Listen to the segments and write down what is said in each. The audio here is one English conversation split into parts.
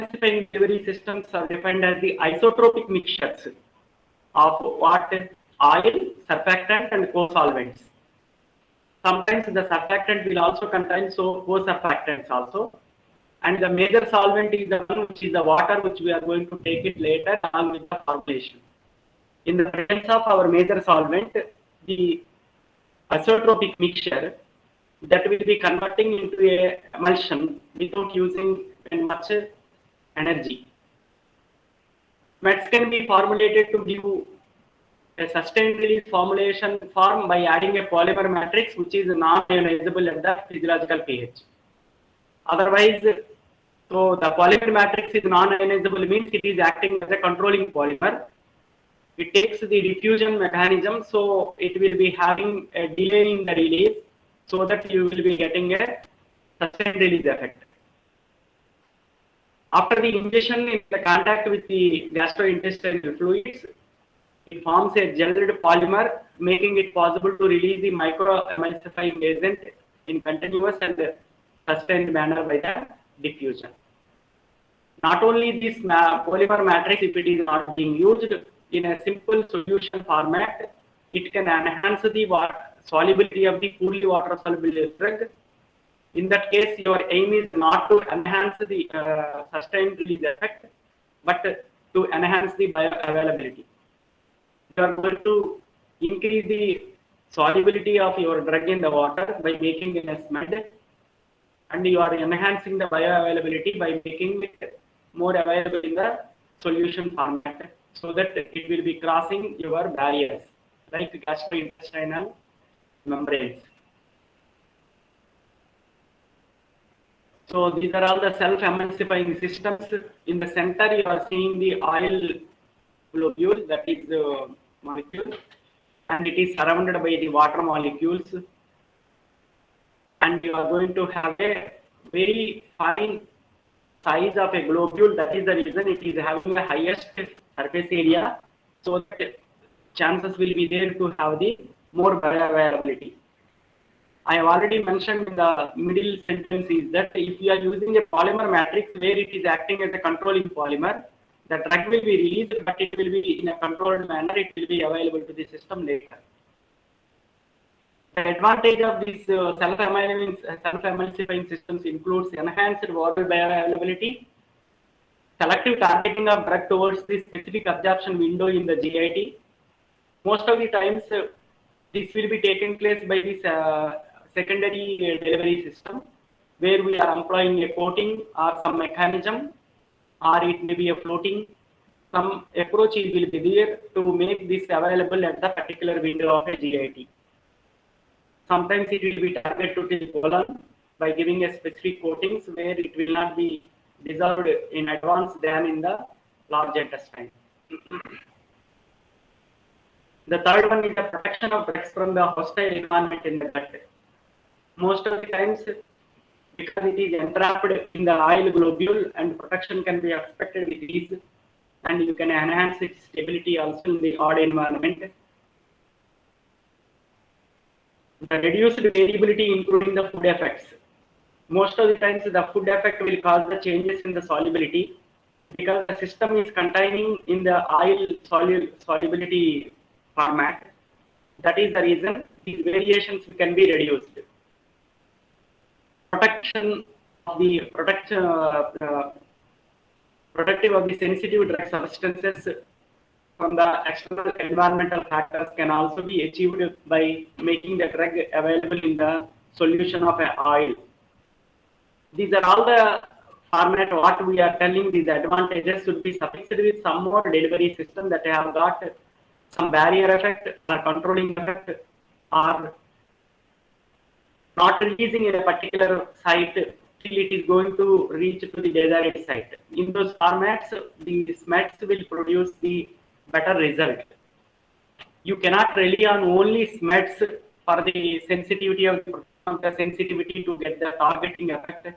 self-emulsifying delivery systems are defined as the isotropic mixtures of what? Oil, surfactant, and co-solvents. Sometimes the surfactant will also contain co-surfactants also. And the major solvent is the one which is the water, which we are going to take it later along with the formulation. In the presence of our major solvent, the isotropic mixture that will be converting into a emulsion without using much energy. SMEDDS can be formulated to give a sustained release formulation form by adding a polymer matrix which is non-ionizable at the physiological pH. Otherwise, so the polymer matrix is non-ionizable means it is acting as a controlling polymer. It takes the diffusion mechanism, so it will be having a delay in the release, so that you will be getting a sustained release effect. After the ingestion in the contact with the gastrointestinal fluids, it forms a gelled polymer, making it possible to release the microemulsifying agent in continuous and sustained manner by the diffusion. Not only this polymer matrix, if it is not being used in a simple solution format, it can enhance the solubility of the poorly water soluble drug. In that case, your aim is not to enhance the sustained release effect, but to enhance the bioavailability. You are going to increase the solubility of your drug in the water by making it a SMEDD, and you are enhancing the bioavailability by making it more available in the solution format, so that it will be crossing your barriers like gastrointestinal membranes. So these are all the self-emulsifying systems. In the center, you are seeing the oil globule, that is the molecule, and it is surrounded by the water molecules. And you are going to have a very fine size of a globule. That is the reason it is having the highest surface area, so that chances will be there to have the more bioavailability. I have already mentioned in the middle sentence is that if you are using a polymer matrix where it is acting as a controlling polymer, the drug will be released, but it will be in a controlled manner. It will be available to the system later. The advantage of these self-emulsifying systems includes enhanced oral bioavailability, selective targeting of drug towards the specific absorption window in the GIT. Most of the times, this will be taken place by this secondary delivery system, where we are employing a coating or some mechanism, or it may be a floating. Some approach will be there to make this available at the particular window of a GIT. Sometimes it will be targeted to the colon by giving a specific coatings where it will not be dissolved in advance than in the large intestine. The third one is the protection of drugs from the hostile environment in the gut. Most of the times, because it is entrapped in the oil globule, and protection can be expected with these, and you can enhance its stability also in the odd environment. The reduced variability, including the food effects. Most of the times, the food effect will cause the changes in the solubility, because the system is containing in the oil solubility format. That is the reason these variations can be reduced. Protection of the protective of the sensitive drug substances from the external environmental factors can also be achieved by making the drug available in the solution of an oil. These are all the format what we are telling. These advantages should be suffixed with some more delivery system that have got some barrier effect or controlling effect, or not releasing in a particular site till it is going to reach to the desired site. In those formats, the SMEDDS will produce the better result. You cannot rely on only SMEDDS for the sensitivity of the sensitivity to get the targeting effect.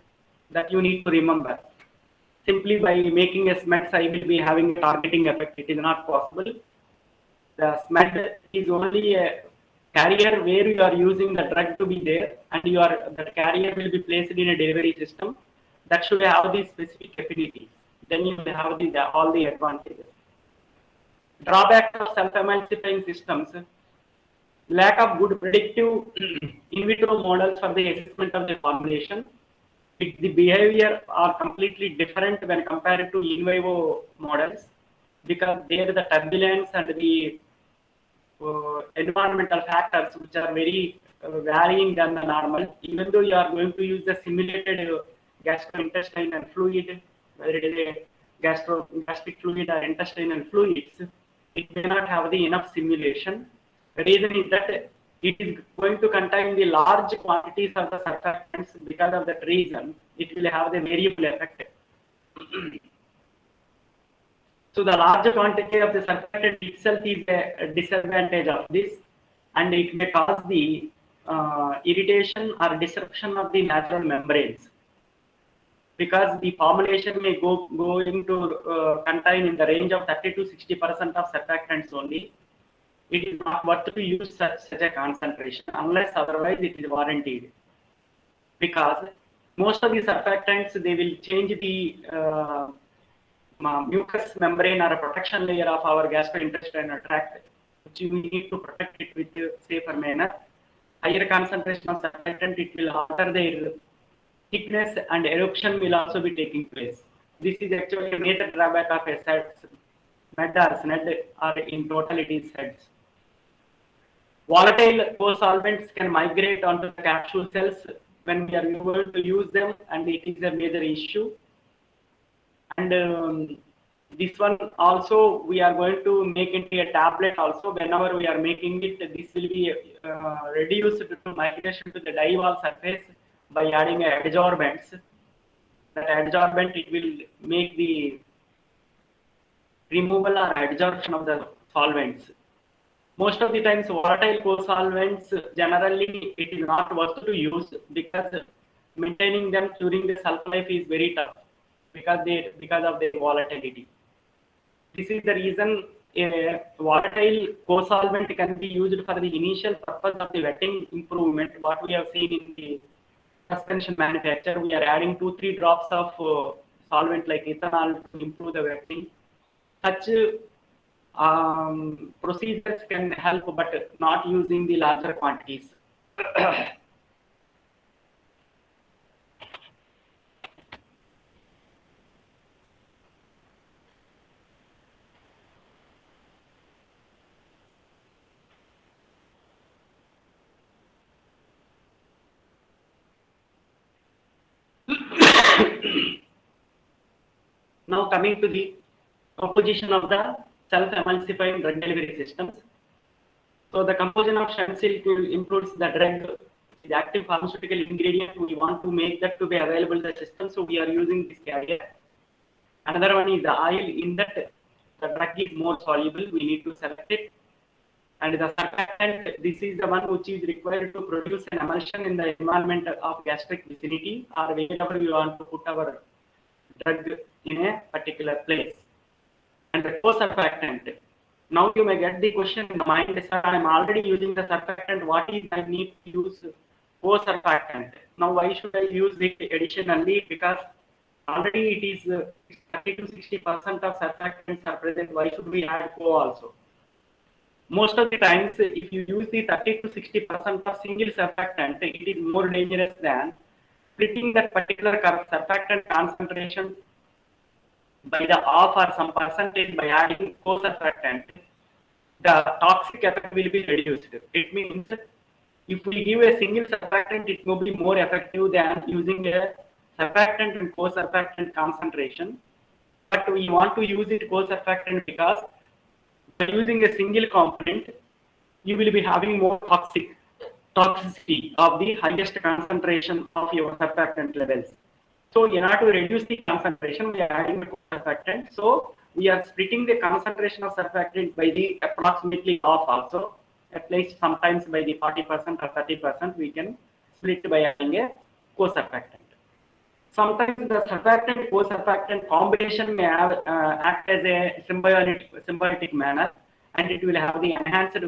That you need to remember. Simply by making a SMEDDS, I will be having a targeting effect. It is not possible. The SMEDD is only a carrier where you are using the drug to be there, and that carrier will be placed in a delivery system that should have the specific affinity. then you will have all the advantages. Drawback of self-emulsifying systems: lack of good predictive in vitro models for the assessment of the formulation. The behavior are completely different when compared to in vivo models, because there the turbulence and the environmental factors which are very varying than the normal. Even though you are going to use the simulated gastrointestinal fluid, whether it is a gastric fluid or intestinal fluids, it may not have the enough simulation. The reason is that it is going to contain the large quantities of the surfactants. Because of that reason, it will have the variable effect. So the larger quantity of the surfactant itself is a disadvantage of this, and it may cause the irritation or disruption of the natural membranes, because the formulation may going to contain in the range of 30 to 60% of surfactants only. It is not worth to use such a concentration unless otherwise it is warranted, because most of the surfactants, they will change the mucous membrane or a protection layer of our gastrointestinal tract, which you need to protect it with a safer manner. Higher concentration of surfactant, it will alter their thickness, and eruption will also be taking place. This is actually a major drawback of a SEDDS, SMEDDS or SNEDDS, or in totality SEDDS. Volatile co-solvents can migrate onto the capsule cells when we are able to use them, and it is a major issue. And this one also we are going to make into a tablet also. Whenever we are making it, this will be reduced to migration to the dye wall surface by adding adsorbents. That adsorbent, it will make the removal or adsorption of the solvents. Most of the times, volatile co-solvents, generally it is not worth to use, because maintaining them during the shelf life is very tough, because of their volatility. This is the reason a volatile co-solvent can be used for the initial purpose of the wetting improvement. What we have seen in the suspension manufacture, we are adding 2-3 drops of solvent like ethanol to improve the wetting. Such procedures can help, but not using the larger quantities. Now coming to the composition of the self-emulsifying drug delivery systems. So the composition of stem cell includes the drug, the active pharmaceutical ingredient. We want to make that to be available in the system, so we are using this carrier. Another one is the oil. In that, the drug is more soluble, we need to select it. And the surfactant, this is the one which is required to produce an emulsion in the environment of gastric vicinity, or wherever we want to put our drug in a particular place. And the co-surfactant. Now you may get the question in the mind, sir, I am already using the surfactant, what is I need to use co-surfactant? Now why should I use it additionally? Because already it is 30 to 60% of surfactants are present, why should we add co also? Most of the times, if you use the 30 to 60% of single surfactant, it is more dangerous than splitting that particular surfactant concentration by the half or some percentage by adding co-surfactant. The toxic effect will be reduced. It means if we give a single surfactant, it will be more effective than using a surfactant and co-surfactant concentration. But we want to use it co-surfactant because by using a single component, you will be having more toxicity of the highest concentration of your surfactant levels. So in order to reduce the concentration, we are adding the surfactant. So we are splitting the concentration of surfactant by the approximately half also. At least sometimes by the 40% or 30%, we can split by adding a co-surfactant. Sometimes the surfactant co-surfactant combination may have, act as a symbiotic manner, and it will have the enhanced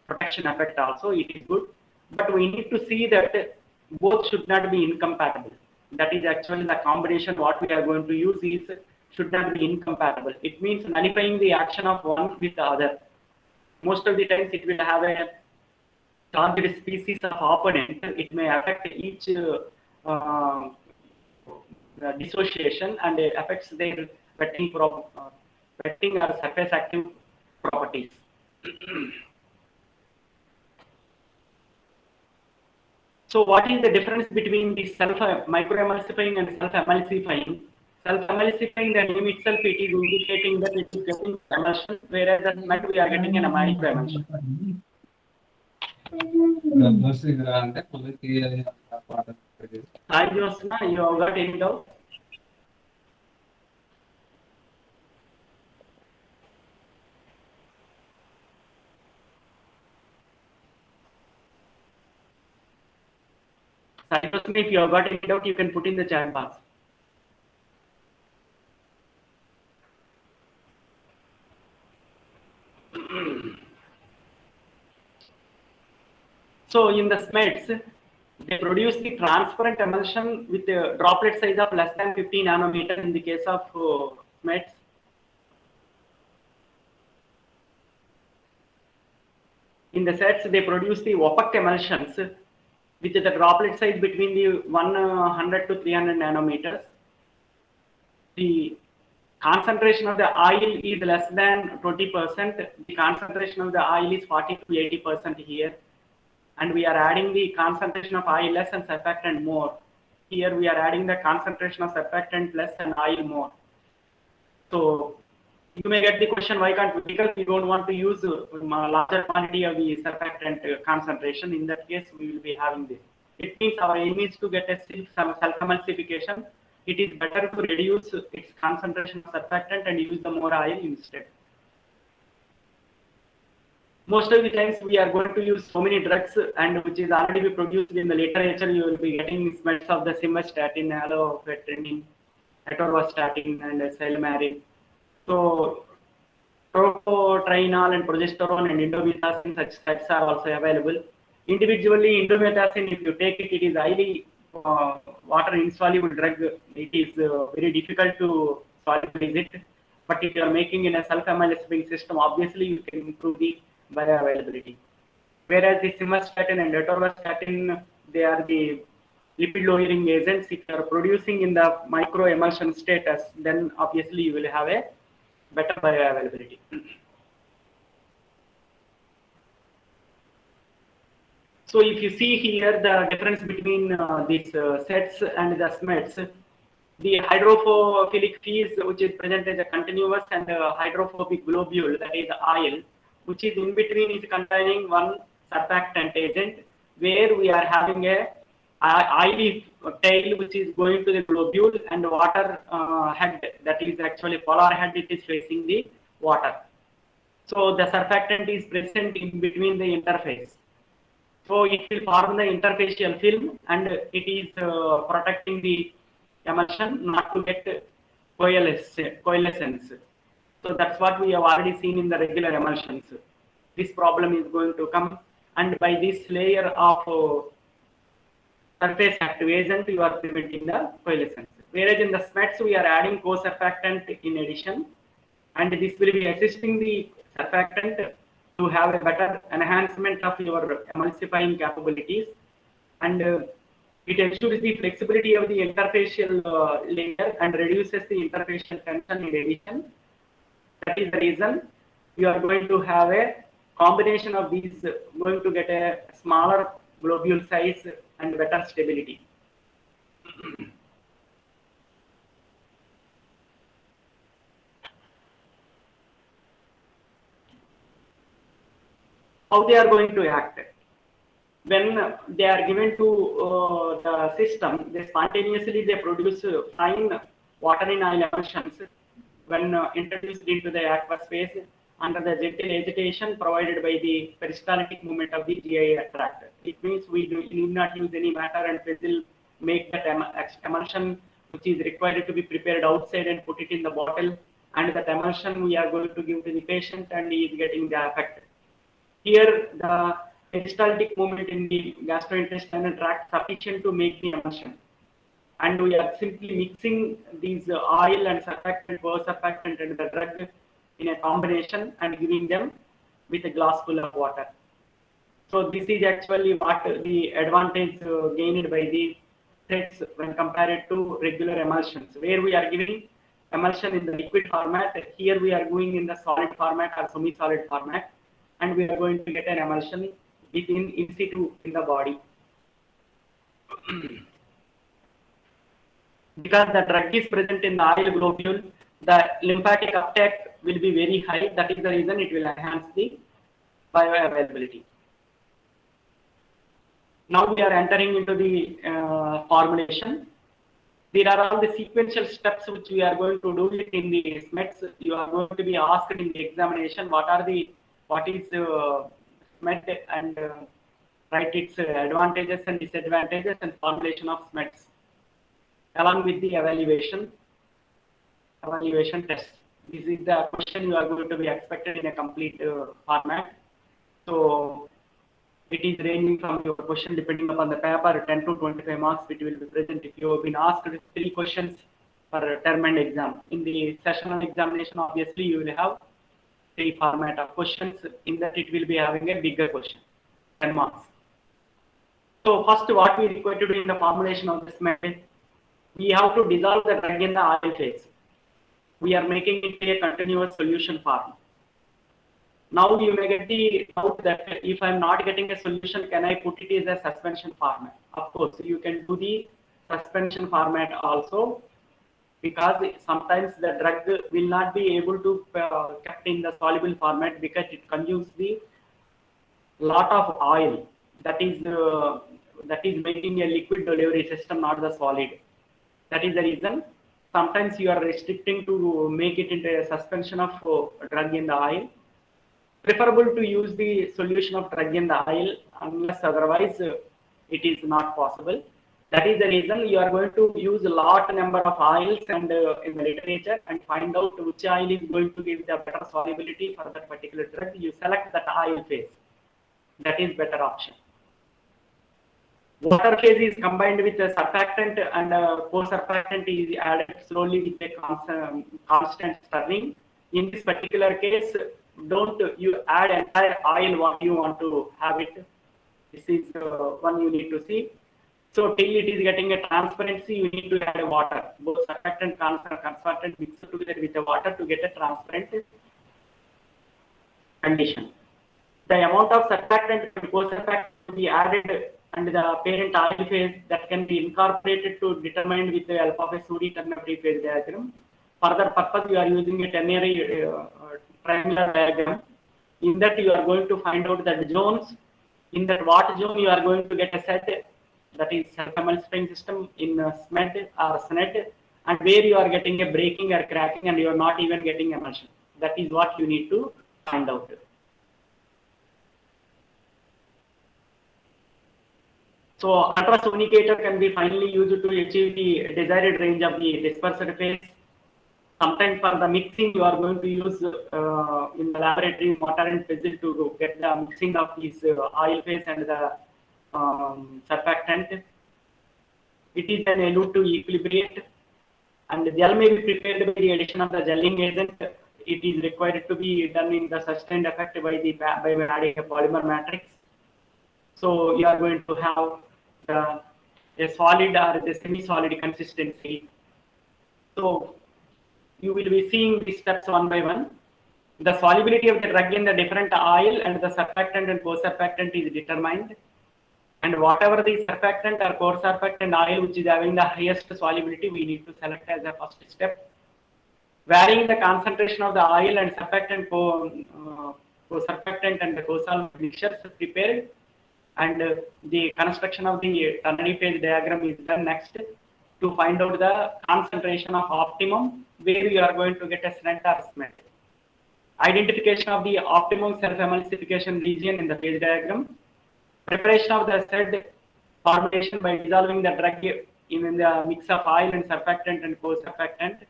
protection effect also. It is good, but we need to see that both should not be incompatible. That is actually the combination what we are going to use is should not be incompatible. It means nullifying the action of one with the other. Most of the times it will have a target species of opponent. It may affect each dissociation and affects their wetting or surface active properties. So what is the difference between the microemulsifying and self-emulsifying? Self-emulsifying, the name itself, it is indicating that it is getting emulsion, whereas the SMEDD we are getting an microemulsion. Hi Josna, you have got any doubt? If you have got any doubt, you can put in the chat box. So in the SMEDDS, they produce the transparent emulsion with a droplet size of less than 50 nanometer in the case of SMEDDS. In the SEDDS, they produce the opaque emulsions with the droplet size between the 100 to 300 nanometers. The concentration of the oil is less than 20%. The concentration of the oil is 40 to 80% here. And we are adding the concentration of oil less and surfactant more. Here we are adding the concentration of surfactant less and oil more. So you may get the question, why can't we? Because we don't want to use a larger quantity of the surfactant concentration. In that case, we will be having this. It means our aim is to get a self-emulsification. It is better to reduce its concentration of surfactant and use the more oil instead. Most of the times we are going to use so many drugs and which is already be produced in the literature. You will be getting SMEDDS of the simvastatin, allopatrin, atorvastatin, and cellmarin. So tocotrienol and progesterone and indomethacin, such sets are also available. Individually, indomethacin, if you take it, it is highly water insoluble drug. It is very difficult to solubilize it. But if you are making in a self-emulsifying system, obviously you can improve the bioavailability. Whereas the simvastatin and atorvastatin, they are the lipid lowering agents. If you are producing in the microemulsion status, then obviously you will have a better bioavailability. So if you see here the difference between these SEDDS and the SMEDDS, the hydrophilic phase, which is present as a continuous, and hydrophobic globule, that is oil, which is in between, is containing one surfactant agent, where we are having a oily tail which is going to the globule, and water head, that is actually polar head, it is facing the water. So the surfactant is present in between the interface. So it will form the interfacial film, and it is protecting the emulsion not to get coalescence. So that's what we have already seen in the regular emulsions. This problem is going to come, and by this layer of surface active agent, you are preventing the coalescence. Whereas in the SMEDDS, we are adding co-surfactant in addition, and this will be assisting the surfactant to have a better enhancement of your emulsifying capabilities, and it ensures the flexibility of the interfacial layer and reduces the interfacial tension in addition. That is the reason you are going to have a combination of these, going to get a smaller globule size and better stability. How they are going to act? When they are given to the system, they spontaneously produce fine water in oil emulsions when introduced into the aqueous phase under the gentle agitation provided by the peristaltic movement of the GI tract. It means we need not use any matter, and we will make that emulsion which is required to be prepared outside and put it in the bottle, and that emulsion we are going to give to the patient, and he is getting the effect. Here the peristaltic movement in the gastrointestinal tract sufficient to make the emulsion. and we are simply mixing these oil and surfactant, co-surfactant and the drug in a combination and giving them with a glass full of water. So this is actually what the advantage gained by the SEDDS when compared to regular emulsions, where we are giving emulsion in the liquid format. Here we are going in the solid format or semi-solid format, and we are going to get an emulsion within in situ in the body. Because the drug is present in the oil globule, the lymphatic uptake will be very high. That is the reason it will enhance the bioavailability. Now we are entering into the formulation. There are all the sequential steps which we are going to do it in the SMEDDS. You are going to be asked in the examination what is SMEDD and write its advantages and disadvantages and formulation of SMEDDS, along with the evaluation test. This is the question you are going to be expected in a complete format. So it is ranging from your question depending upon the paper, 10 to 25 marks which will be present. If you have been asked 3 questions for a term and exam, in the sessional examination obviously you will have 3 format of questions. In that it will be having a bigger question, 10 marks. So first what we require to do in the formulation of this method, we have to dissolve the drug in the oil phase. We are making it a continuous solution form. Now you may get the doubt that if I am not getting a solution, can I put it as a suspension format? Of course, you can do the suspension format also, because sometimes the drug will not be able to kept in the soluble format because it consumes the lot of oil. That is making a liquid delivery system, not the solid. That is the reason sometimes you are restricting to make it into a suspension of drug in the oil. Preferable to use the solution of drug in the oil unless otherwise it is not possible. That is the reason you are going to use a lot number of oils and in the literature and find out which oil is going to give the better solubility for that particular drug. You select that oil phase. That is better option. Water phase is combined with a surfactant and co-surfactant is added slowly with a constant stirring. In this particular case, don't you add entire oil what you want to have it. This is one you need to see. So till it is getting a transparency, you need to add water. Both surfactant and consultant mixed together with the water to get a transparent condition. The amount of surfactant and co-surfactant to be added and the parent oil phase that can be incorporated to determine with the help of a SUDI ternary phase diagram. For that purpose, you are using a ternary triangular diagram. In that, you are going to find out the zones. In that what zone you are going to get a SEDD, that is self-emulsifying system in SMEDD or SNEDD, and where you are getting a breaking or cracking and you are not even getting emulsion. That is what you need to find out. So ultrasonicator can be finally used to achieve the desired range of the dispersed phase. Sometimes for the mixing, you are going to use in the laboratory mortar and pestle to get the mixing of these oil phase and the surfactant. It is an elute to equilibrate, and the gel may be prepared by the addition of the gelling agent. It is required to be done in the sustained effect by adding a polymer matrix. So you are going to have a solid or a semi-solid consistency. So you will be seeing these steps one by one. The solubility of the drug in the different oil and the surfactant and co-surfactant is determined. And whatever the surfactant or co-surfactant oil which is having the highest solubility, we need to select as a first step. Varying the concentration of the oil and surfactant, co-surfactant and the co-solvent mixtures prepared, and the construction of the ternary phase diagram is done next to find out the concentration of optimum where you are going to get a SNEDD or SMEDD. Identification of the optimum self-emulsification region in the phase diagram. Preparation of the SEDD formulation by dissolving the drug in the mix of oil and surfactant and co-surfactant.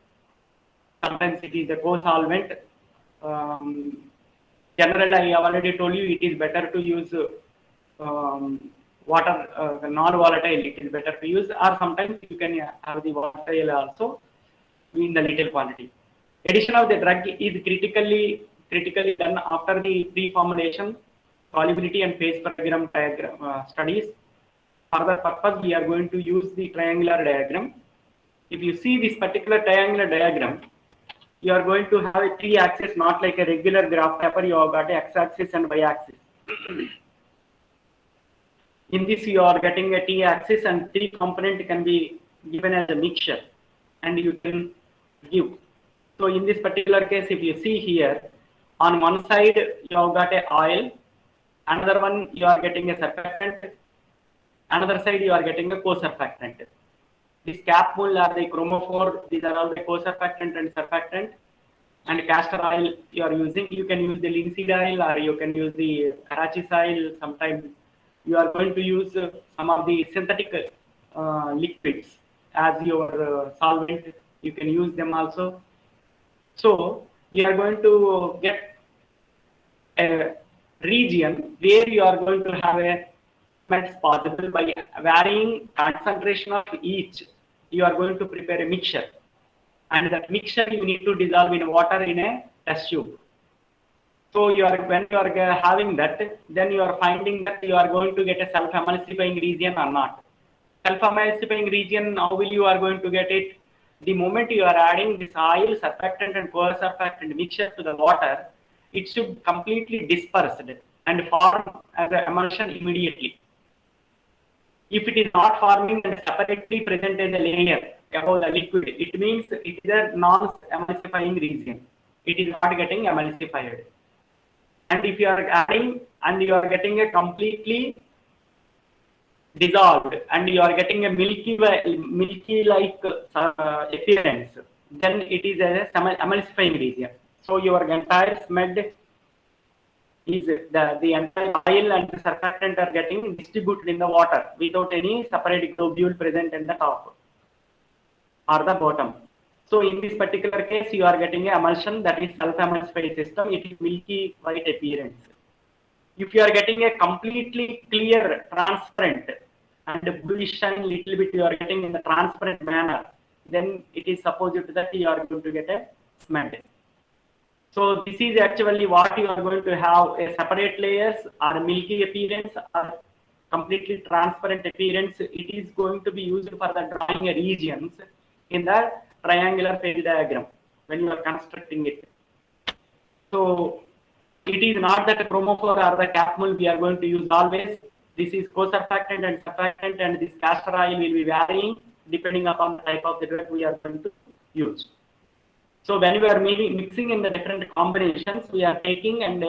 Sometimes it is a co-solvent. Generally, I have already told you it is better to use water, non-volatile, it is better to use, or sometimes you can have the volatile also in the little quantity. Addition of the drug is critically done after the pre-formulation, solubility and phase diagram studies. For the purpose, we are going to use the triangular diagram. If you see this particular triangular diagram, you are going to have a three-axis, not like a regular graph paper. You have got x-axis and y-axis. In this, you are getting a t-axis, and three component can be given as a mixture, and you can give. So in this particular case, if you see here, on one side you have got a oil, another one you are getting a surfactant, another side you are getting a co-surfactant. This capmol are the chromophore, these are all the co-surfactant and surfactant. And castor oil you are using, you can use the linseed oil or you can use the Karachi oil. Sometimes you are going to use some of the synthetic liquids as your solvent, you can use them also. So you are going to get a region where you are going to have a SMEDDS possible. By varying concentration of each, you are going to prepare a mixture, and that mixture you need to dissolve in water in a test tube. So when you are having that, then you are finding that you are going to get a self-emulsifying region or not. Self-emulsifying region, how will you are going to get it? The moment you are adding this oil, surfactant and co-surfactant mixture to the water, it should completely disperse and form as an emulsion immediately. If it is not forming and separately present as a layer above the liquid, it means it is a non-emulsifying region. It is not getting emulsified. And if you are adding and you are getting a completely dissolved and you are getting a milky like appearance, then it is a emulsifying region. So your entire SMEDD is the entire oil and the surfactant are getting distributed in the water without any separate globule present in the top or the bottom. So in this particular case, you are getting an emulsion, that is self-emulsified system. It is milky white appearance. If you are getting a completely clear, transparent and bluish shine little bit, you are getting in the transparent manner, then it is supposed that you are going to get a SMEDD. So this is actually what you are going to have: a separate layers or milky appearance or completely transparent appearance. It is going to be used for the drawing regions in the triangular phase diagram when you are constructing it. So it is not that a chromophore or the capmol we are going to use always. This is co-surfactant and surfactant, and this castor oil will be varying depending upon the type of the drug we are going to use. So when we are mixing in the different combinations, we are taking and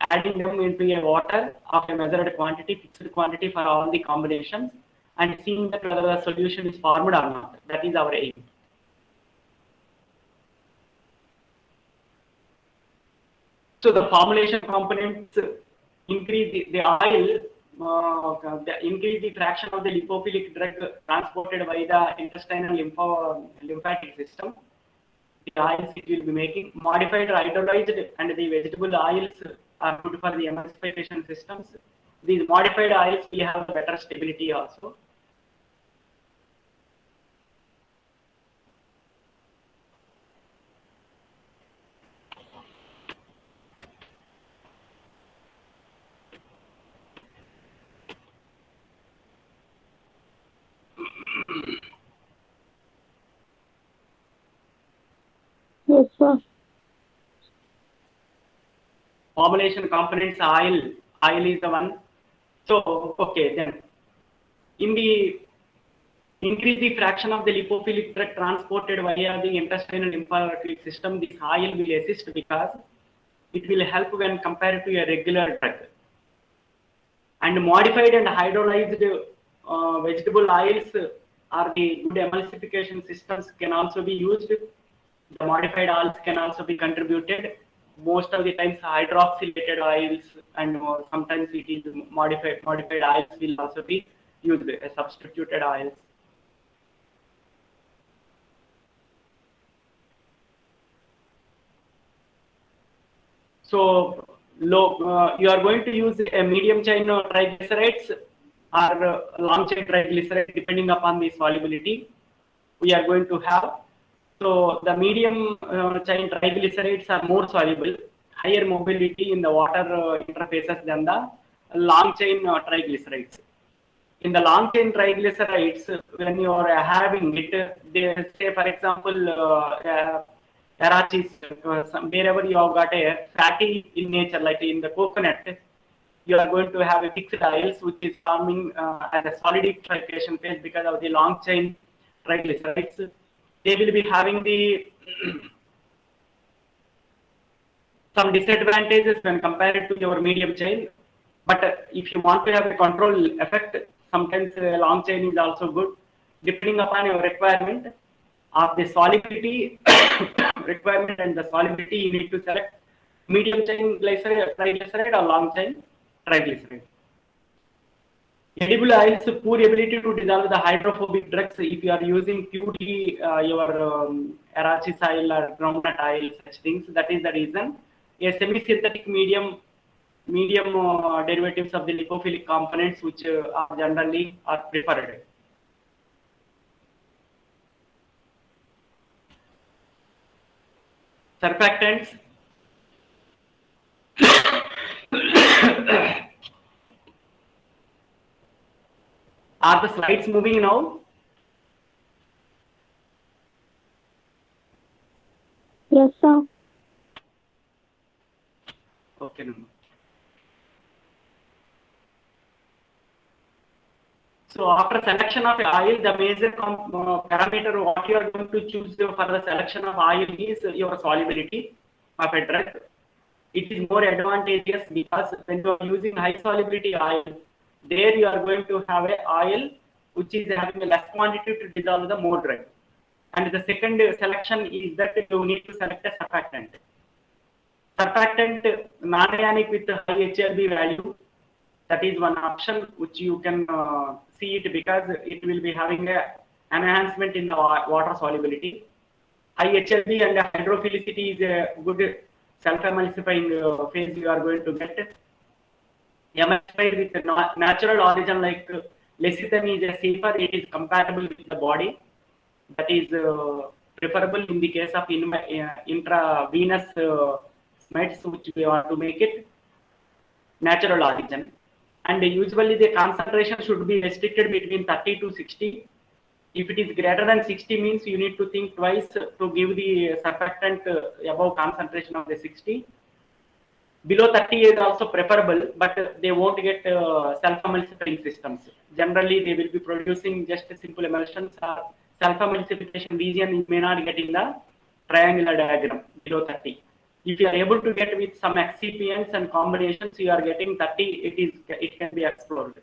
adding them into a water of a measured quantity, fixed quantity for all the combinations, and seeing that whether the solution is formed or not. That is our aim. So the formulation components increase the oil, increase the fraction of the lipophilic drug transported by the intestinal lymphatic system. The oils it will be making modified hydrolyzed and the vegetable oils are good for the emulsification systems. These modified oils will have better stability also. Yes, sir. Formulation components, oil is the one. So okay, then in the increase the fraction of the lipophilic drug transported via the intestinal lymphatic system, this oil will assist because it will help when compared to a regular drug. And modified and hydrolyzed vegetable oils are the good emulsification systems can also be used. The modified oils can also be contributed. Most of the times hydroxylated oils and sometimes it is modified oils will also be used as substituted oils. So you are going to use a medium chain triglycerides. or long chain triglyceride, depending upon the solubility we are going to have. So the medium chain triglycerides are more soluble, higher mobility in the water interfaces than the long chain triglycerides. In the long chain triglycerides, when you are having it, they say, for example, arachis, wherever you have got a fatty in nature, like in the coconut, you are going to have a fixed oils which is forming as a solidification phase because of the long chain triglycerides. They will be having the some disadvantages when compared to your medium chain. But if you want to have a control effect, sometimes long chain is also good, depending upon your requirement of the solubility requirement and the solubility. You need to select medium chain triglyceride or long chain triglyceride. Edible oils, poor ability to dissolve the hydrophobic drugs. If you are using purely your arachis oil or groundnut oil, such things, that is the reason. A semi-synthetic medium derivatives of the lipophilic components, which are generally are preferred. Surfactants. Are the slides moving now? Yes, sir. Okay. So after selection of oil, the major parameter what you are going to choose for the selection of oil is your solubility of a drug. It is more advantageous because when you are using high solubility oil, there you are going to have a oil which is having a less quantity to dissolve the more drug. And the second selection is that you need to select a surfactant. Surfactant non-ionic with high HLB value, that is one option which you can see it because it will be having an enhancement in the water solubility. High HLB and hydrophilicity is a good self-emulsifying phase you are going to get. Emulsified with natural origin like lecithin is a safer, it is compatible with the body. That is preferable in the case of intravenous SMEDDS, which we want to make it natural origin. And usually the concentration should be restricted between 30 to 60. If it is greater than 60 means you need to think twice to give the surfactant above concentration of the 60. Below 30 is also preferable, but they won't get self-emulsifying systems. Generally, they will be producing just simple emulsions. Self-emulsification region you may not get in the triangular diagram below 30. If you are able to get with some excipients and combinations, you are getting 30. It can be explored.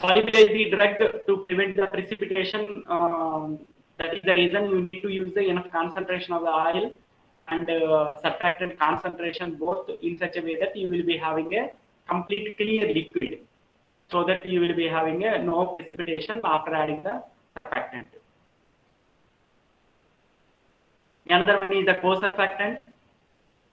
Solubilize the drug to prevent the precipitation. That is the reason you need to use the enough concentration of the oil and surfactant concentration both in such a way that you will be having a complete clear liquid, so that you will be having a no precipitation after adding the surfactant. Another one is the co-surfactant.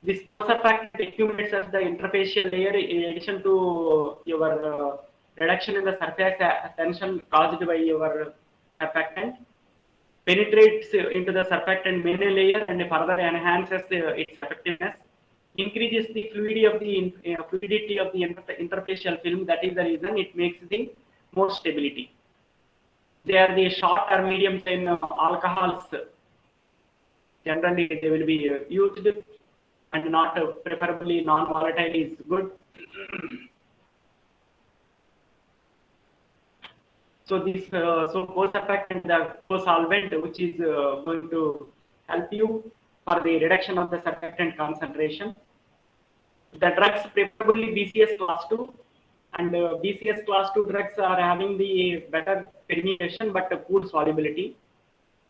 This co-surfactant accumulates as the interfacial layer in addition to your reduction in the surface tension caused by your surfactant. Penetrates into the surfactant main layer and further enhances its effectiveness. Increases the fluidity of the interfacial film. That is the reason it makes the more stability. They are the short or medium chain alcohols. Generally, they will be used, and not preferably non-volatile is good. So this co-surfactant, the co-solvent, which is going to help you for the reduction of the surfactant concentration. The drugs preferably BCS class 2, and BCS class 2 drugs are having the better permeation but poor solubility.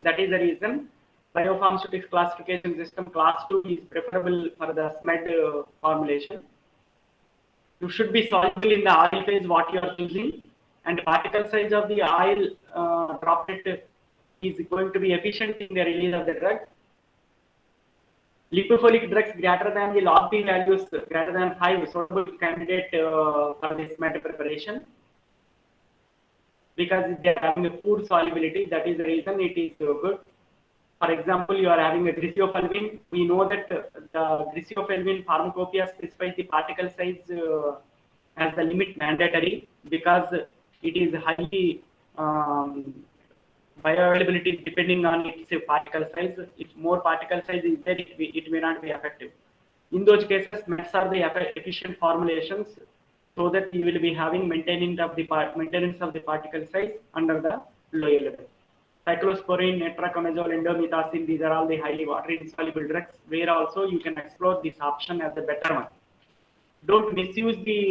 That is the reason Biopharmaceutics classification system class 2 is preferable for the SMEDDS formulation. You should be soluble in the oil phase what you are using, and particle size of the oil droplet is going to be efficient in the release of the drug. Lipophilic drugs greater than the log P values greater than 5 suitable candidate for this SMEDD preparation, because they are having a poor solubility. That is the reason it is good. For example, you are having a griseofulvin. We know that the griseofulvin pharmacopoeia specifies the particle size as the limit mandatory, because it is highly bioavailability depending on its particle size. If more particle size is there, it may not be effective. In those cases, SMEDDS are the efficient formulations, so that you will be having maintenance of the particle size under the lower level. Cyclosporine, tetraconazole, indomethacin, these are all the highly water insoluble drugs, where also you can explore this option as a better one. Don't misuse the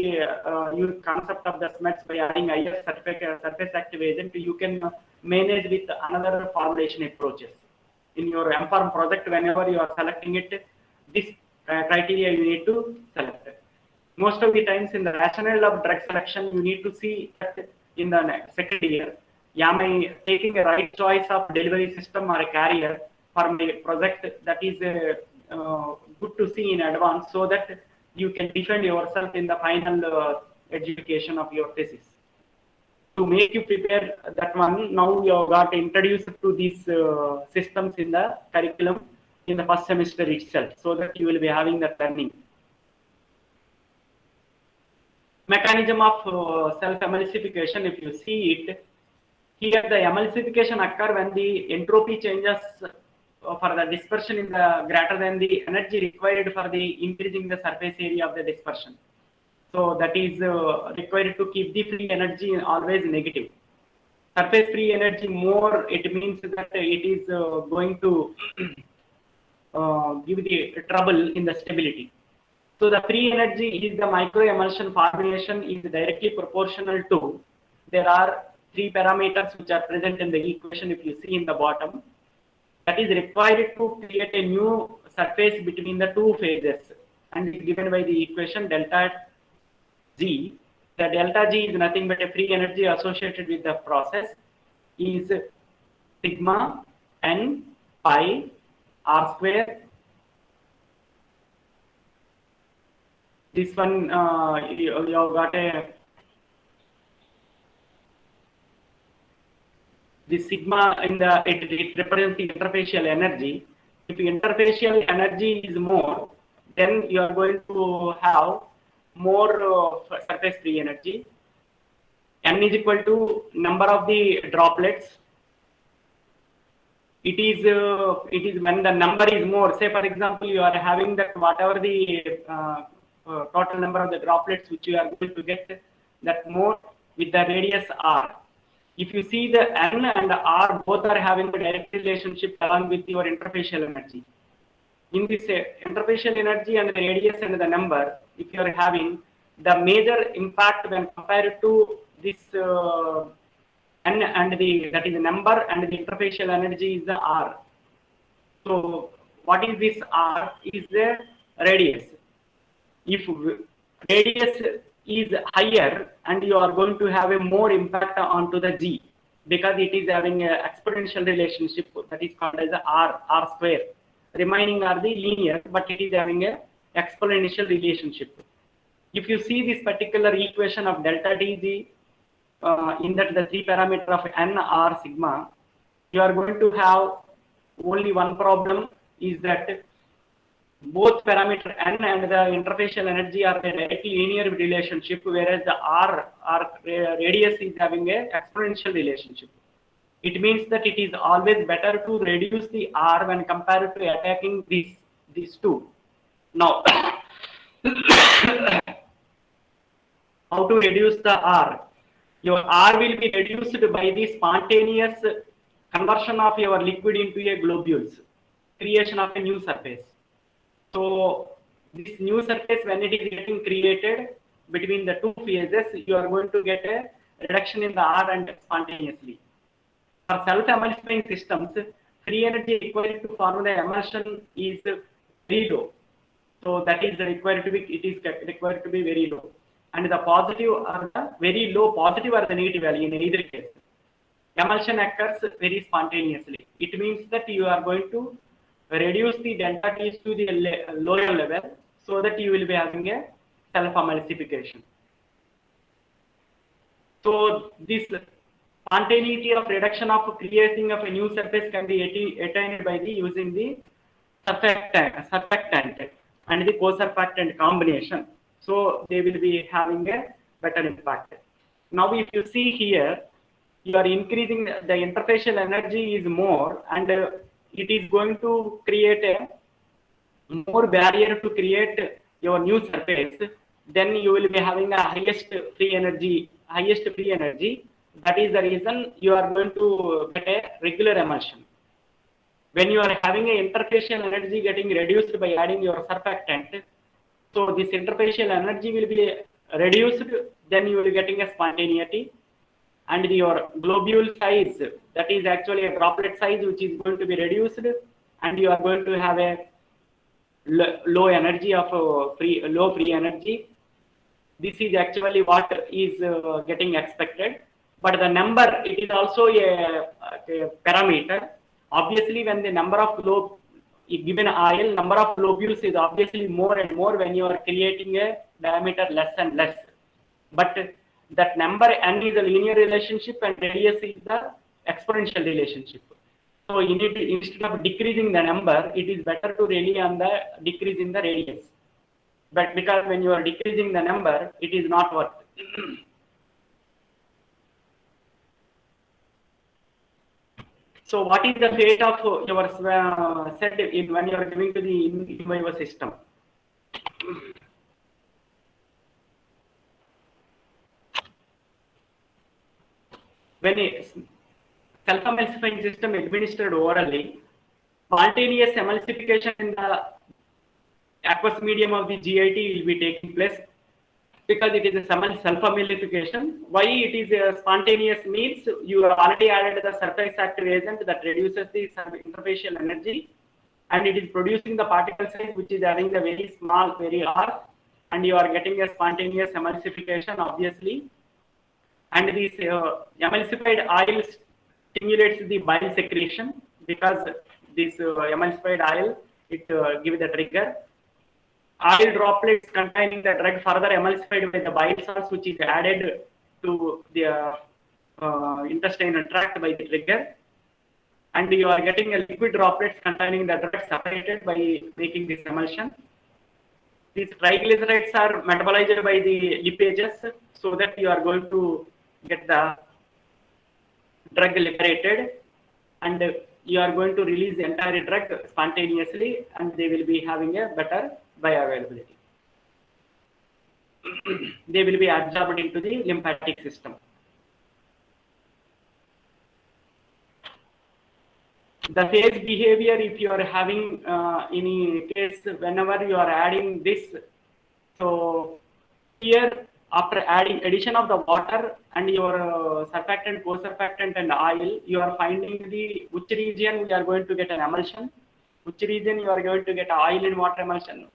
concept of the SMEDDS by adding IS surface active agent. You can manage with another formulation approaches. In your MPharm project, whenever you are selecting it, this criteria you need to select. Most of the times in the rationale of drug selection, you need to see that in the second year, am I taking a right choice of delivery system or a carrier for my project? That is good to see in advance, so that you can defend yourself in the final adjudication of your thesis. To make you prepare that one, now you have got introduced to these systems in the curriculum in the first semester itself, so that you will be having that learning. Mechanism of self-emulsification, if you see it, here the emulsification occur when the entropy changes for the dispersion in the greater than the energy required for the increasing the surface area of the dispersion. So that is required to keep the free energy always negative. Surface free energy more, it means that it is going to give the trouble in the stability. So the free energy is the microemulsion formulation is directly proportional to, there are 3 parameters which are present in the equation if you see in the bottom, that is required to create a new surface between the 2 phases, and is given by the equation delta G. The delta G is nothing but a free energy associated with the process is sigma n pi r square. This one you have got a the sigma in the it represents the interfacial energy. If the interfacial energy is more, then you are going to have more surface free energy. N is equal to number of the droplets. It is when the number is more. Say for example, you are having that whatever the total number of the droplets which you are going to get, that more with the radius r. If you see the N and R both are having a direct relationship along with your interfacial energy. In this interfacial energy and the radius and the number, if you are having the major impact when compared to this N and that is the number, and the interfacial energy is the R. So what is this R? Is the radius. If radius is higher, and you are going to have a more impact onto the G, because it is having an exponential relationship that is called as R square. Remaining are the linear, but it is having a exponential relationship. If you see this particular equation of delta DG, in that the 3 parameter of N, R, sigma, you are going to have only one problem, is that both parameter N and the interfacial energy are a directly linear relationship, whereas the R radius is having a exponential relationship. It means that it is always better to reduce the R when compared to attacking these two. Now, how to reduce the R? Your R will be reduced by the spontaneous conversion of your liquid into a globules, creation of a new surface. So this new surface, when it is getting created between the 2 phases, you are going to get a reduction in the R and spontaneously. For self-emulsifying systems, free energy required to form the emulsion is very low. So that is required to be, it is required to be very low. And the positive or the very low positive or the negative value in either case. Emulsion occurs very spontaneously. It means that you are going to reduce the delta T's to the lower level so that you will be having a self-emulsification. So this spontaneity of reduction of creating of a new surface can be attained by the using the surfactant and the co-surfactant combination. So they will be having a better impact. Now if you see here, you are increasing the interfacial energy is more, and it is going to create a more barrier to create your new surface. Then you will be having a highest free energy. That is the reason you are going to get a regular emulsion. When you are having a interfacial energy getting reduced by adding your surfactant, so this interfacial energy will be reduced, then you will be getting a spontaneity, and your globule size, that is actually a droplet size, which is going to be reduced, and you are going to have a low energy of low free energy. This is actually what is getting expected, but the number, it is also a parameter. Obviously, when the number of given oil, number of globules is obviously more and more when you are creating a diameter less and less. But that number n is a linear relationship and radius is the exponential relationship. So instead of decreasing the number, it is better to rely on the decrease in the radius. But because when you are decreasing the number, it is not worth. So what is the fate of your SEDDS when you are giving to the in vivo system? When a self-emulsifying system administered orally, spontaneous emulsification in the aqueous medium of the GIT will be taking place because it is a self-emulsification. Why it is a spontaneous means you have already added the surface active agent that reduces the interfacial energy, and it is producing the particle size which is having the very small, very R, and you are getting a spontaneous emulsification obviously. And this emulsified oil stimulates the bile secretion because this emulsified oil, it gives the trigger. Oil droplets containing the drug further emulsified by the bile salts, which is added to the intestinal tract by the trigger. And you are getting a liquid droplets containing the drug separated by making this emulsion. These triglycerides are metabolized by the lipases so that you are going to get the drug liberated, and you are going to release the entire drug spontaneously, and they will be having a better bioavailability. They will be absorbed into the lymphatic system. The phase behavior, if you are having any case, whenever you are adding this, so here after addition of the water and your surfactant, co-surfactant and oil, you are finding the which region we are going to get an emulsion, which region you are going to get oil in water emulsion,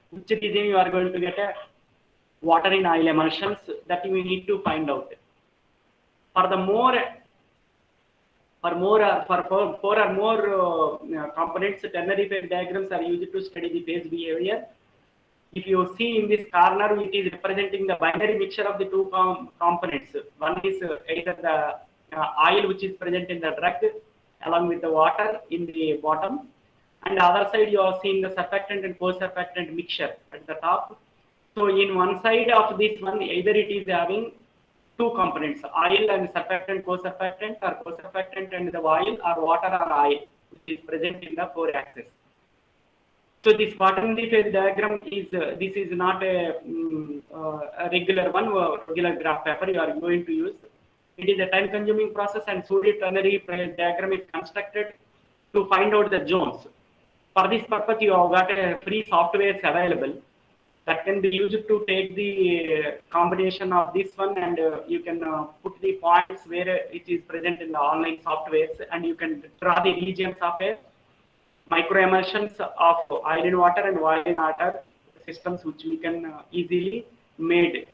which region you are going to get a water in oil emulsions, that we need to find out. For the four or more components, ternary phase diagrams are used to study the phase behavior. If you see in this corner, it is representing the binary mixture of the two components. One is either the oil which is present in the drug along with the water in the bottom, and the other side you are seeing the surfactant and co-surfactant mixture at the top. So in one side of this one, either it is having two components, oil and surfactant, co-surfactant, or co-surfactant and the oil, or water or oil, which is present in the 4-axis. So this quaternary phase diagram is this is not a regular one, regular graph paper you are going to use. It is a time-consuming process, and pseudo-ternary phase diagram is constructed to find out the zones. For this purpose, you have got a free software available that can be used to take the combination of this one, and you can put the points where it is present in the online softwares, and you can draw the regions of a microemulsions of oil in water and oil in water systems, which we can easily made.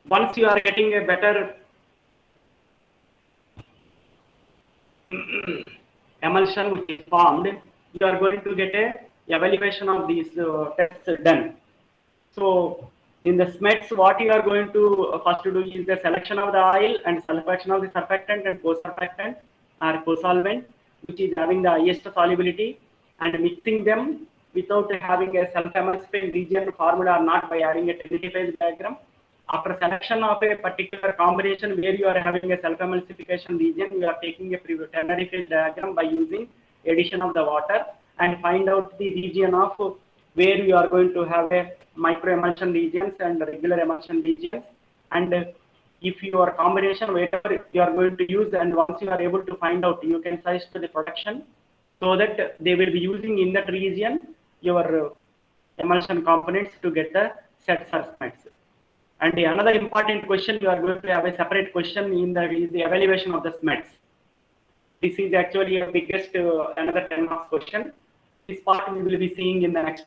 Once you are getting a better emulsion which is formed, you are going to get a evaluation of these tests done. So in the SMEDDS, what you are going to first to do is the selection of the oil and selection of the surfactant and co-surfactant or co-solvent, which is having the highest solubility, and mixing them without having a self-emulsifying region formed or not by adding a trinity phase diagram. After selection of a particular combination where you are having a self-emulsification region, you are taking a ternary phase diagram by using addition of the water and find out the region of where you are going to have a micro-emulsion regions and regular emulsion regions. And if your combination, whatever you are going to use, and once you are able to find out, you can size to the production so that they will be using in that region your emulsion components to get the SEDDS or SMEDDS. And another important question, you are going to have a separate question in the evaluation of the SMEDDS. This is actually a biggest another 10 marks question. This part we will be seeing in the next